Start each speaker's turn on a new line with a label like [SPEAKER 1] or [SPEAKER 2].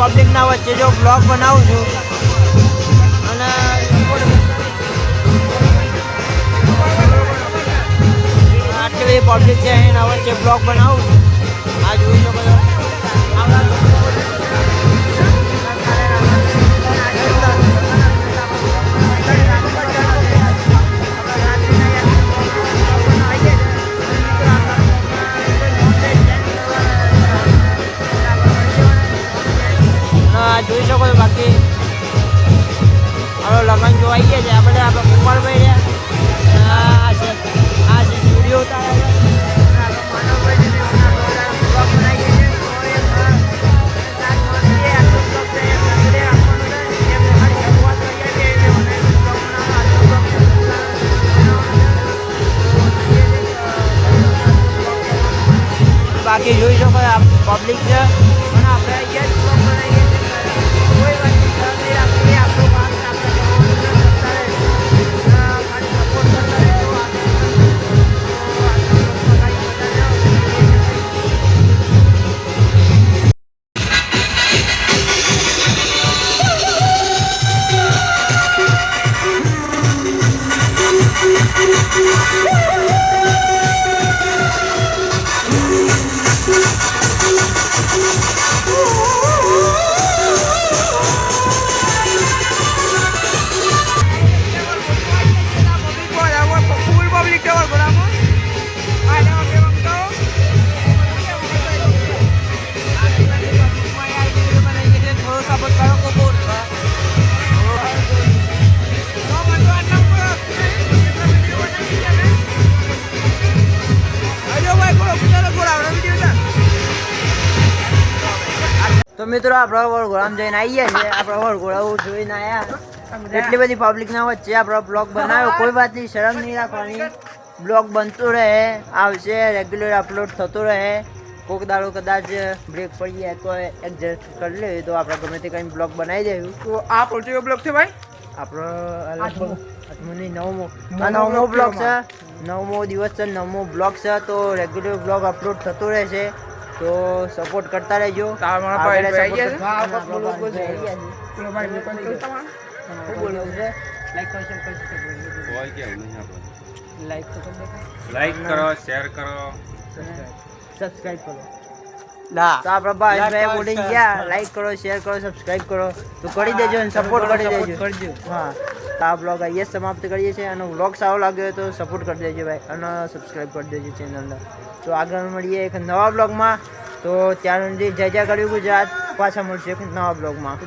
[SPEAKER 1] પબ્લિકના વચ્ચે જો બ્લોગ બનાવું છું અને આટલી બધી પબ્લિક છે એના વચ્ચે બ્લોગ બનાવું છું. આ જોઈ શકો છો. જોઈ શકો છો. બાકી હવે લગ્ન જોવા આવી ગયા છે આપણે. આપણે ગોપાલભાઈ રહ્યા આ વિડીયો ઉતારે બાકી જોઈ શકો આ પબ્લિક છે પણ આપણે અહીંયા તો મિત્રો આપણે વડઘોડામાં જઈને આવીએ છીએ. આપણે વડઘોડા જોઈને આવ્યા. એટલી બધી પબ્લિક ના વચ્ચે આપણો બ્લોગ બનાવ્યો. કોઈ વાત નહીં, શરમ નહીં રાખવાની. બ્લોગ બનતું રહે, આવશે, રેગ્યુલર અપલોડ થતું રહે. કોઈક દાડો કદાચ બ્રેક પડી જાય તો એડજસ્ટ કરી લે તો આપણે ગમે તે કંઈ બ્લોગ બનાવી દઈશું.
[SPEAKER 2] તો આ પોલિટિકલ બ્લોગ છે ભાઈ
[SPEAKER 1] આપણો નવમો બ્લોગ છે. 9મો દિવસ છે, 9મો બ્લોગ છે. તો રેગ્યુલર બ્લોગ અપલોડ થતું રહેશે. તો સપોર્ટ કરતા રહેજો.
[SPEAKER 2] લાઈક કરો, શેર કરો,
[SPEAKER 1] સબસ્ક્રાઇબ કરો. તો આપણા ભાઈ બોલી ગયા લાઈક કરો, શેર કરો, સબસ્ક્રાઇબ કરો તો કરી દેજો અને સપોર્ટ કરી દેજો. હા, તો આ બ્લોગ અહીંયા સમાપ્ત કરીએ છીએ. અને બ્લોગ સારો લાગ્યો તો સપોર્ટ કરી દેજો ભાઈ અને સબસ્ક્રાઇબ કરી દેજો ચેનલને. તો આગળ મળીએ એક નવા બ્લોગમાં. તો ત્યાં સુધી જય જય ગરવી ગુજરાત. પાછા મળશે એક નવા બ્લોગમાં.